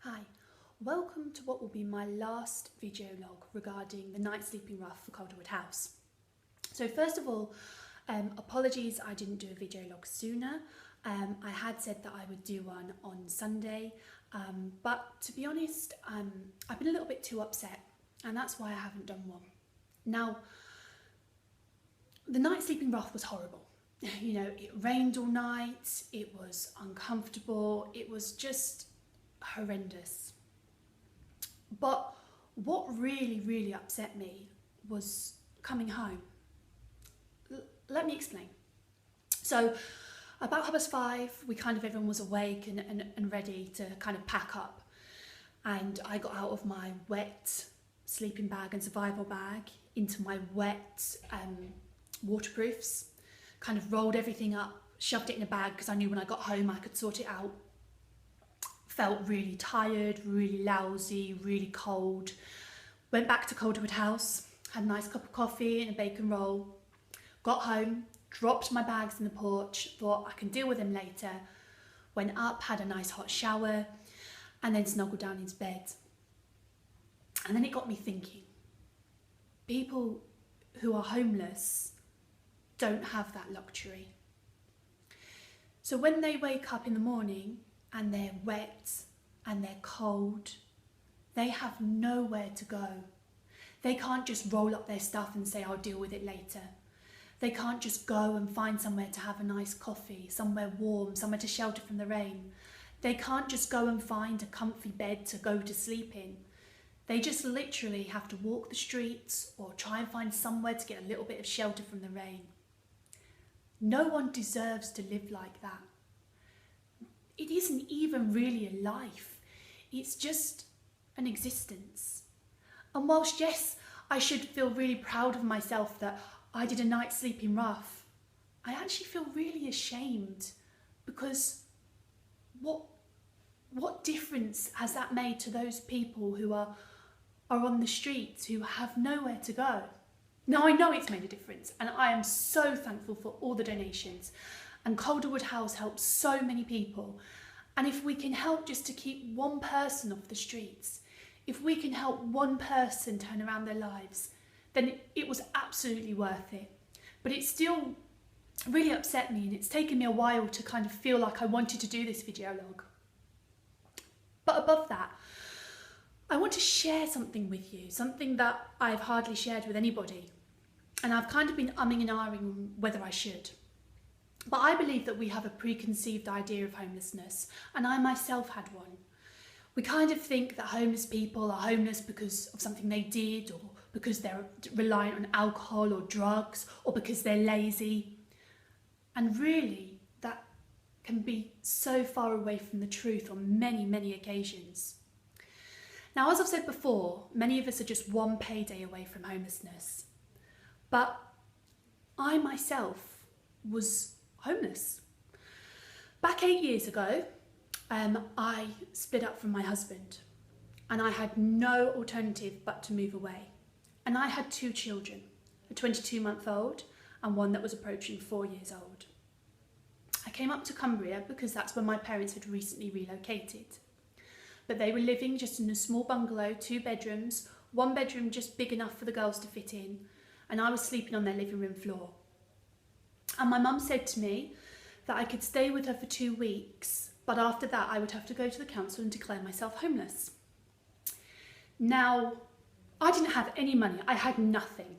Hi, welcome to what will be my last video log regarding the night sleeping rough for Calderwood House. So first of all, apologies I didn't do a video log sooner. I had said that I would do one on Sunday, but to be honest, I've been a little bit too upset and that's why I haven't done one. Now, the night sleeping rough was horrible. You know, it rained all night, it was uncomfortable, it was just horrendous. But what really upset me was coming home. Let me explain. So about 5:30, everyone was awake and ready to kind of pack up, and I got out of my wet sleeping bag and survival bag into my wet waterproofs, kind of rolled everything up, shoved it in a bag because I knew when I got home I could sort it out. Felt really tired, really lousy, really cold. Went back to Calderwood House, had a nice cup of coffee and a bacon roll. Got home, dropped my bags in the porch, thought I can deal with them later. Went up, had a nice hot shower, and then snuggled down into bed. And then it got me thinking, people who are homeless don't have that luxury. So when they wake up in the morning and they're wet and they're cold, they have nowhere to go. They can't just roll up their stuff and say, I'll deal with it later. They can't just go and find somewhere to have a nice coffee, somewhere warm, somewhere to shelter from the rain. They can't just go and find a comfy bed to go to sleep in. They just literally have to walk the streets or try and find somewhere to get a little bit of shelter from the rain. No one deserves to live like that. It isn't even really a life. It's just an existence. And whilst, yes, I should feel really proud of myself that I did a night sleeping rough, I actually feel really ashamed because what difference has that made to those people who are on the streets, who have nowhere to go? Now, I know it's made a difference and I am so thankful for all the donations, and Calderwood House helps so many people. And if we can help just to keep one person off the streets, if we can help one person turn around their lives, then it was absolutely worth it. But it still really upset me, and it's taken me a while to kind of feel like I wanted to do this video log. But above that, I want to share something with you, something that I've hardly shared with anybody. And I've kind of been umming and ahhing whether I should. But I believe that we have a preconceived idea of homelessness, and I myself had one. We kind of think that homeless people are homeless because of something they did, or because they're reliant on alcohol or drugs, or because they're lazy. And really, that can be so far away from the truth on many occasions. Now, as I've said before, many of us are just one payday away from homelessness. But I myself was homeless. Back 8 years ago, I split up from my husband, and I had no alternative but to move away. And I had 2 children, a 22-month-old and one that was approaching 4 years old. I came up to Cumbria because that's where my parents had recently relocated. But they were living just in a small bungalow, 2 bedrooms, 1 bedroom just big enough for the girls to fit in, and I was sleeping on their living room floor. And my mum said to me that I could stay with her for 2 weeks, but after that I would have to go to the council and declare myself homeless. Now, I didn't have any money, I had nothing.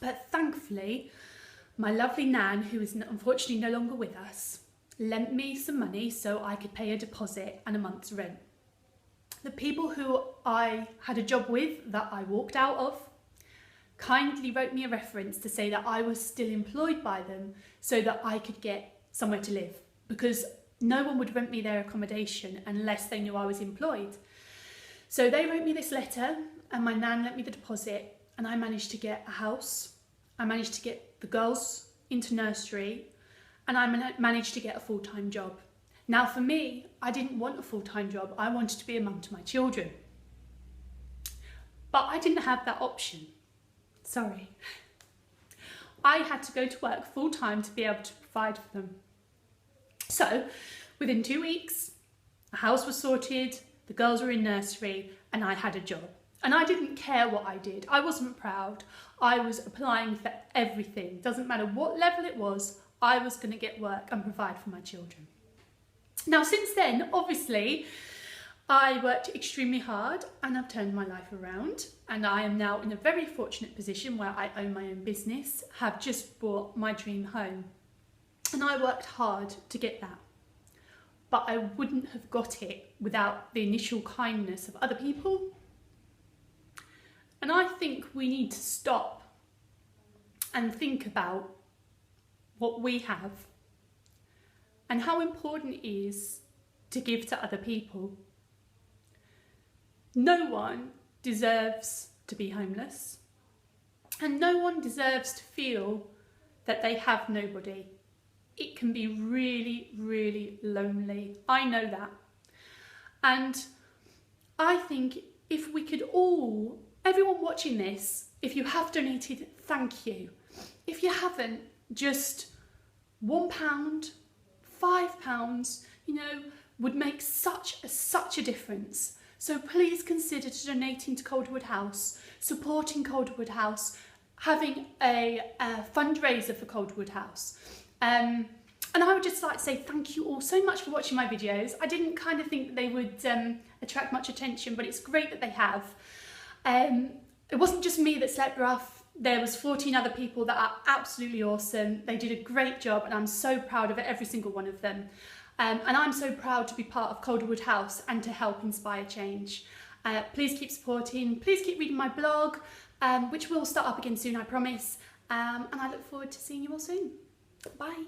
But thankfully, my lovely nan, who is unfortunately no longer with us, lent me some money so I could pay a deposit and a month's rent. The people who I had a job with that I walked out of kindly wrote me a reference to say that I was still employed by them so that I could get somewhere to live, because no one would rent me their accommodation unless they knew I was employed. So they wrote me this letter, and my nan lent me the deposit, and I managed to get a house. I managed to get the girls into nursery, and I managed to get a full-time job. Now, for me, I didn't want a full-time job. I wanted to be a mum to my children. But I didn't have that option. Sorry. I had to go to work full-time to be able to provide for them. So, within 2 weeks, a house was sorted, the girls were in nursery, and I had a job. And I didn't care what I did. I wasn't proud. I was applying for everything. Doesn't matter what level it was, I was going to get work and provide for my children. Now, since then, obviously, I worked extremely hard and I've turned my life around, and I am now in a very fortunate position where I own my own business, have just bought my dream home, and I worked hard to get that. But I wouldn't have got it without the initial kindness of other people. And I think we need to stop and think about what we have and how important it is to give to other people. No one deserves to be homeless, and no one deserves to feel that they have nobody. It can be really, really lonely. I know that. And I think if we could all, everyone watching this, if you have donated, thank you. If you haven't, just £1, £5, would make such a difference. So please consider donating to Calderwood House, supporting Calderwood House, having a fundraiser for Calderwood House. And I would just like to say thank you all so much for watching my videos. I didn't kind of think that they would attract much attention, but it's great that they have. It wasn't just me that slept rough. There was 14 other people that are absolutely awesome. They did a great job, and I'm so proud of every single one of them. And I'm so proud to be part of Calderwood House and to help inspire change. Please keep supporting. Please keep reading my blog, which will start up again soon, I promise. And I look forward to seeing you all soon. Bye.